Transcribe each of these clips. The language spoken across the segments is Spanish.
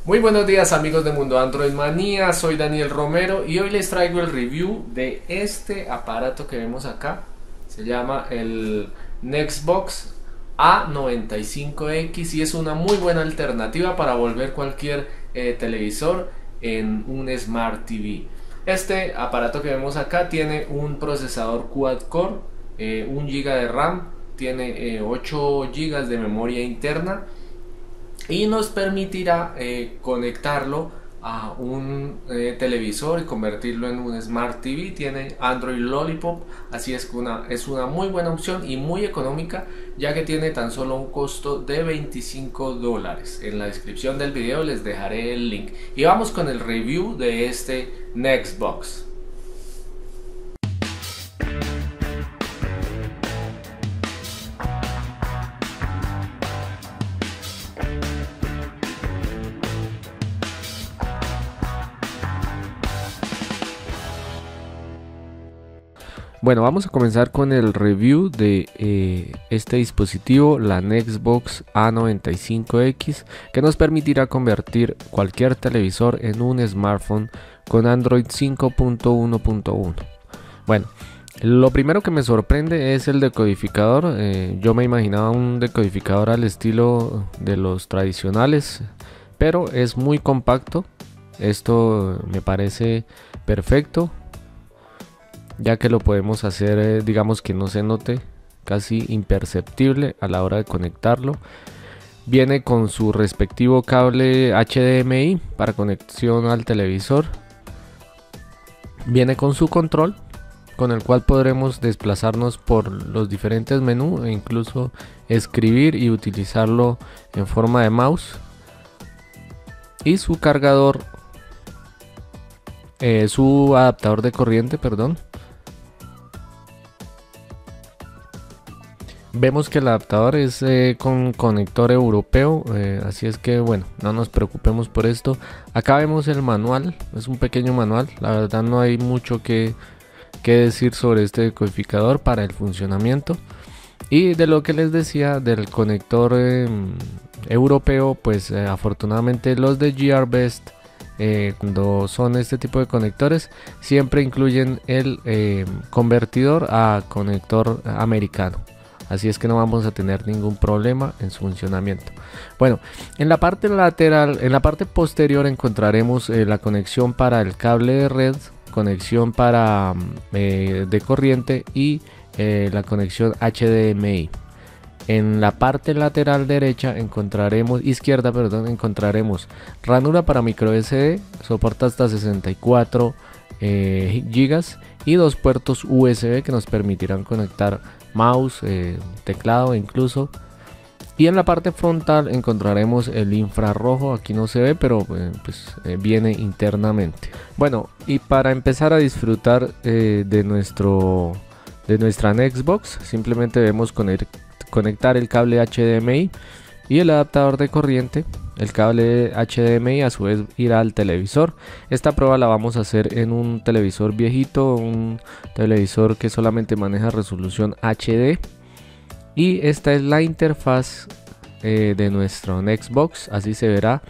Muy buenos días amigos de Mundo Android Manía, soy Daniel Romero y hoy les traigo el review de este aparato que vemos acá. Se llama el Nextbox A95X y es una muy buena alternativa para volver cualquier televisor en un Smart TV. Este aparato que vemos acá tiene un procesador quad-core, 1 GB de RAM, tiene 8 GB de memoria interna y nos permitirá conectarlo a un televisor y convertirlo en un Smart TV. Tiene Android Lollipop, así es que es una muy buena opción y muy económica, ya que tiene tan solo un costo de $25. En la descripción del video les dejaré el link y vamos con el review de este Nextbox. Bueno, vamos a comenzar con el review de este dispositivo, la Nextbox A95X, que nos permitirá convertir cualquier televisor en un smartphone con Android 5.1.1. Bueno, lo primero que me sorprende es el decodificador. Yo me imaginaba un decodificador al estilo de los tradicionales, pero es muy compacto. Esto me parece perfecto, ya que lo podemos hacer, digamos que no se note, casi imperceptible a la hora de conectarlo. Viene con su respectivo cable HDMI para conexión al televisor. Viene con su control, con el cual podremos desplazarnos por los diferentes menús e incluso escribir y utilizarlo en forma de mouse. Y su cargador, su adaptador de corriente, perdón. Vemos que el adaptador es con conector europeo, así es que bueno, no nos preocupemos por esto. Acá vemos el manual, es un pequeño manual, la verdad no hay mucho que decir sobre este decodificador para el funcionamiento. Y de lo que les decía del conector europeo, pues afortunadamente los de GRBest, cuando son este tipo de conectores, siempre incluyen el convertidor a conector americano. Así es que no vamos a tener ningún problema en su funcionamiento. Bueno, en la parte lateral, en la parte posterior encontraremos la conexión para el cable de red, conexión para de corriente y la conexión HDMI. En la parte lateral derecha izquierda, encontraremos ranura para micro SD, soporta hasta 64 GB y dos puertos USB que nos permitirán conectar mouse, teclado incluso. Y en la parte frontal encontraremos el infrarrojo. Aquí no se ve, pero viene internamente. Bueno, y para empezar a disfrutar de nuestra Nextbox, simplemente debemos conectar el cable HDMI y el adaptador de corriente. El cable HDMI a su vez irá al televisor. Esta prueba la vamos a hacer en un televisor viejito, un televisor que solamente maneja resolución HD. Y esta es la interfaz de nuestro Nextbox, así se verá.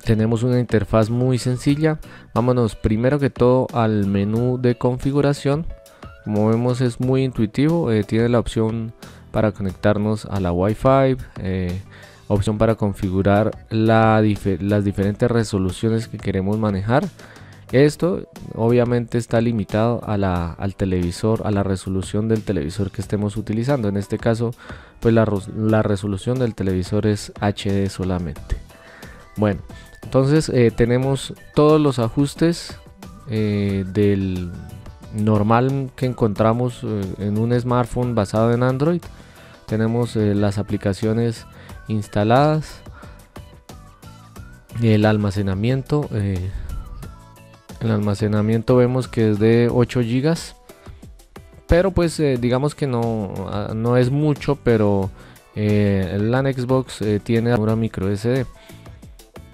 Tenemos una interfaz muy sencilla. Vámonos primero que todo al menú de configuración. Como vemos es muy intuitivo, tiene la opción para conectarnos a la Wi-Fi, opción para configurar las diferentes resoluciones que queremos manejar. Esto obviamente está limitado al televisor, a la resolución del televisor que estemos utilizando. En este caso, pues la resolución del televisor es HD solamente. Bueno, entonces tenemos todos los ajustes del normal que encontramos en un smartphone basado en Android. Tenemos las aplicaciones instaladas, el almacenamiento. El almacenamiento vemos que es de 8 GB, pero pues digamos que no es mucho, pero la Nextbox tiene una micro SD.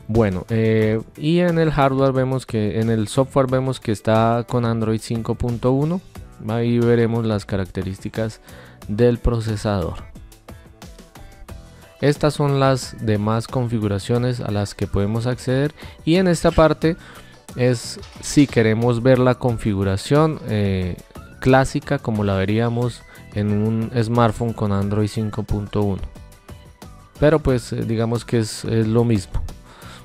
Bueno, y en el hardware en el software vemos que está con Android 5.1. Ahí veremos las características del procesador. Estas son las demás configuraciones a las que podemos acceder, y en esta parte es si queremos ver la configuración clásica como la veríamos en un smartphone con Android 5.1, pero pues digamos que es lo mismo.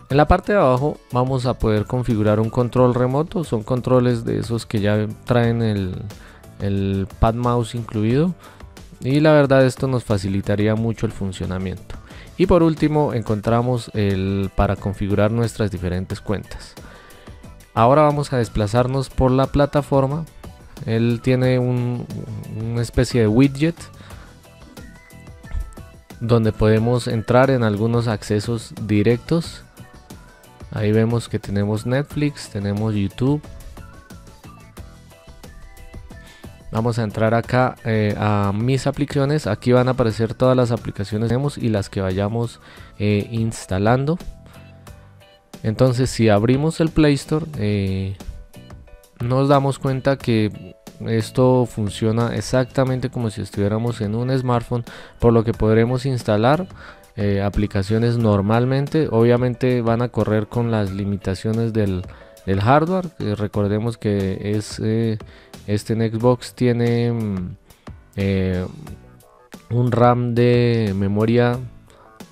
En la parte de abajo vamos a poder configurar un control remoto. Son controles de esos que ya traen el pad mouse incluido, y la verdad esto nos facilitaría mucho el funcionamiento. Y por último encontramos el para configurar nuestras diferentes cuentas. Ahora vamos a desplazarnos por la plataforma. Él tiene una especie de widget donde podemos entrar en algunos accesos directos. Ahí vemos que tenemos Netflix, tenemos YouTube. Vamos a entrar acá a mis aplicaciones. Aquí van a aparecer todas las aplicaciones que tenemos y las que vayamos instalando. Entonces si abrimos el Play Store, nos damos cuenta que esto funciona exactamente como si estuviéramos en un smartphone, por lo que podremos instalar aplicaciones normalmente. Obviamente van a correr con las limitaciones del hardware. Recordemos que este en Xbox tiene un RAM de memoria,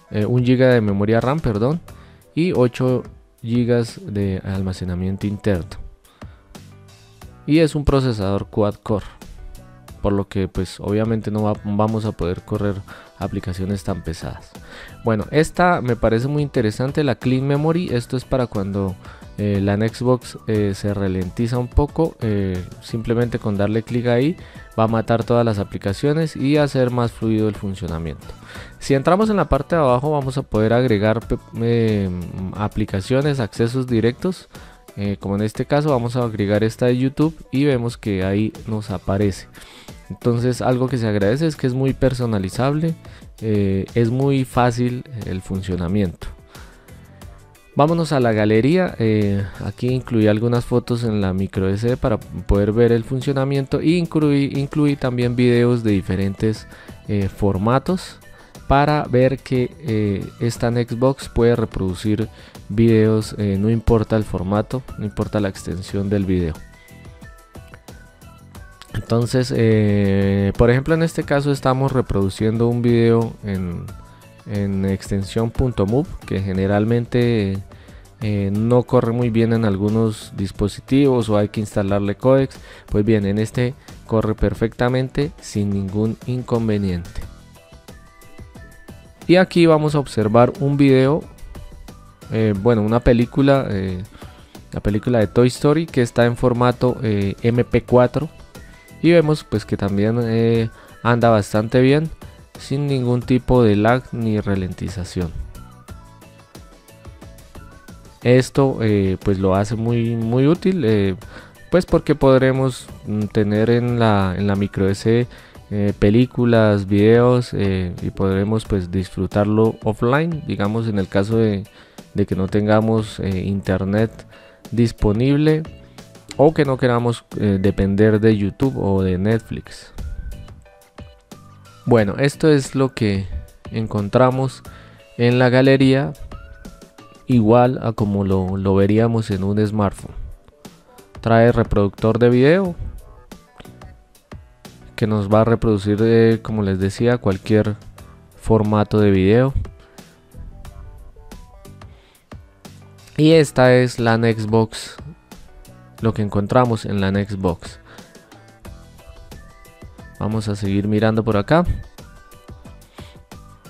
1 GB de memoria RAM, perdón, y 8 GB de almacenamiento interno, y es un procesador quad core, por lo que pues obviamente no vamos a poder correr aplicaciones tan pesadas. Bueno, esta me parece muy interesante, la Clean Memory. Esto es para cuando la Xbox se ralentiza un poco, simplemente con darle clic ahí va a matar todas las aplicaciones y hacer más fluido el funcionamiento. Si entramos en la parte de abajo vamos a poder agregar aplicaciones, accesos directos. Como en este caso vamos a agregar esta de YouTube y vemos que ahí nos aparece. Entonces algo que se agradece es que es muy personalizable, es muy fácil el funcionamiento. Vámonos a la galería. Aquí incluí algunas fotos en la micro SD para poder ver el funcionamiento, y incluí también videos de diferentes formatos para ver que esta Xbox puede reproducir videos, no importa el formato, no importa la extensión del video. Entonces por ejemplo en este caso estamos reproduciendo un video en extensión .mov, que generalmente no corre muy bien en algunos dispositivos o hay que instalarle códecs. Pues bien, en este corre perfectamente sin ningún inconveniente. Y aquí vamos a observar un video, bueno, una película, la película de Toy Story, que está en formato MP4, y vemos pues que también anda bastante bien, sin ningún tipo de lag ni ralentización. Esto pues lo hace muy útil, pues porque podremos tener en la micro SD películas, videos, y podremos pues disfrutarlo offline, digamos en el caso de que no tengamos internet disponible o que no queramos depender de YouTube o de Netflix. Bueno, esto es lo que encontramos en la galería, igual a como lo veríamos en un smartphone. Trae reproductor de video que nos va a reproducir, como les decía, cualquier formato de video. Y esta es la Xbox, lo que encontramos en la Xbox. Vamos a seguir mirando por acá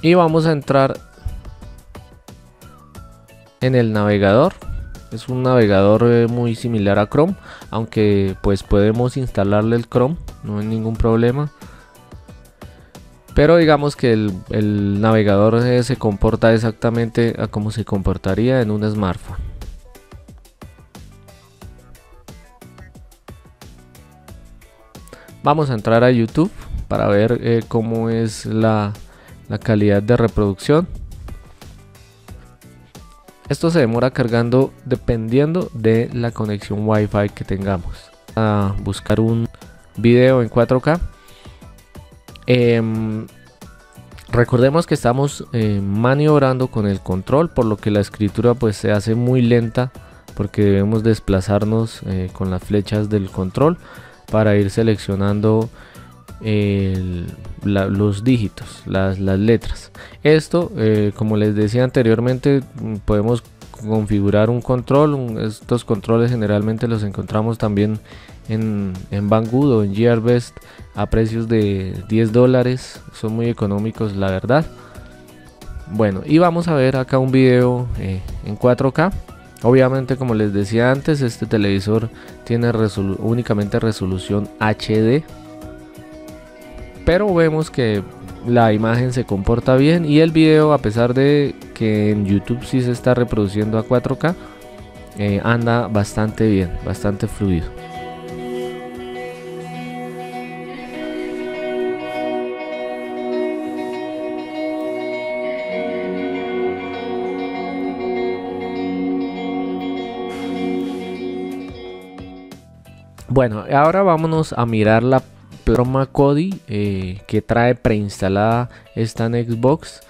y vamos a entrar en el navegador. Es un navegador muy similar a Chrome, aunque pues podemos instalarle el Chrome, no hay ningún problema. Pero digamos que el navegador se comporta exactamente a como se comportaría en un smartphone. Vamos a entrar a YouTube para ver cómo es la calidad de reproducción. Esto se demora cargando dependiendo de la conexión Wi-Fi que tengamos. A buscar un video en 4K. Recordemos que estamos maniobrando con el control, por lo que la escritura pues se hace muy lenta, porque debemos desplazarnos con las flechas del control para ir seleccionando los dígitos, las letras. Esto, como les decía anteriormente, podemos configurar un control. Estos controles generalmente los encontramos también en Banggood o en Gearbest a precios de $10. Son muy económicos, la verdad. Bueno, y vamos a ver acá un video en 4K. Obviamente, como les decía antes, este televisor tiene únicamente resolución HD, pero vemos que la imagen se comporta bien y el video, a pesar de que en YouTube sí se está reproduciendo a 4K, anda bastante bien, bastante fluido. Bueno, ahora vámonos a mirar la plataforma Kodi que trae preinstalada esta en Xbox.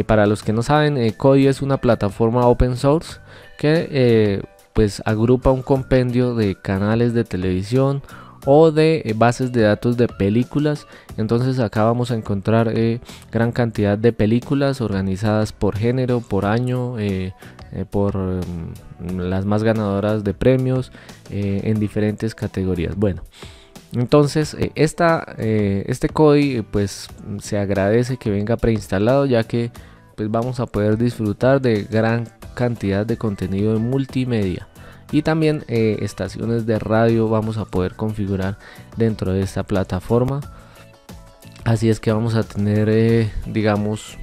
Para los que no saben, Kodi es una plataforma open source que pues agrupa un compendio de canales de televisión o de bases de datos de películas. Entonces acá vamos a encontrar gran cantidad de películas organizadas por género, por año, por las más ganadoras de premios en diferentes categorías. Bueno, entonces este Kodi pues se agradece que venga preinstalado, ya que pues vamos a poder disfrutar de gran cantidad de contenido en multimedia, y también estaciones de radio vamos a poder configurar dentro de esta plataforma. Así es que vamos a tener digamos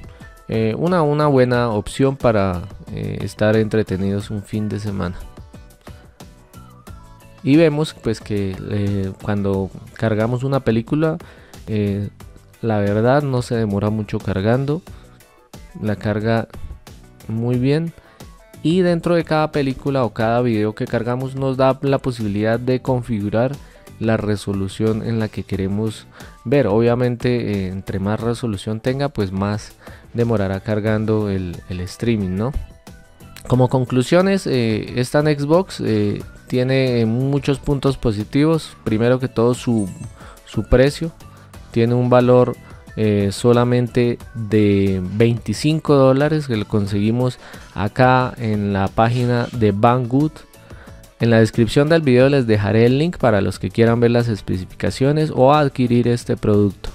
una buena opción para estar entretenidos un fin de semana. Y vemos pues que cuando cargamos una película, la verdad no se demora mucho cargando, la carga muy bien, y dentro de cada película o cada video que cargamos nos da la posibilidad de configurar la resolución en la que queremos ver. Obviamente entre más resolución tenga, pues más demorará cargando el streaming, ¿no? Como conclusiones, esta en Xbox tiene muchos puntos positivos. Primero que todo, su precio tiene un valor solamente de $25, que lo conseguimos acá en la página de Banggood. En la descripción del video les dejaré el link para los que quieran ver las especificaciones o adquirir este producto.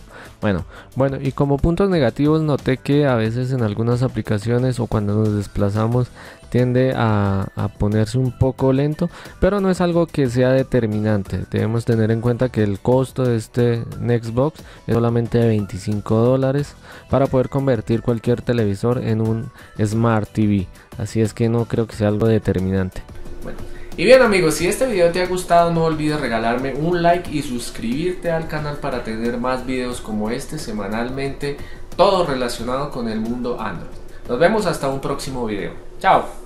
Bueno, y como puntos negativos, noté que a veces en algunas aplicaciones o cuando nos desplazamos tiende a ponerse un poco lento, pero no es algo que sea determinante. Debemos tener en cuenta que el costo de este Xbox es solamente de $25 para poder convertir cualquier televisor en un Smart TV, así es que no creo que sea algo determinante. Bueno, y bien amigos, si este video te ha gustado, no olvides regalarme un like y suscribirte al canal para tener más videos como este semanalmente, todo relacionado con el mundo Android. Nos vemos hasta un próximo video. Chao.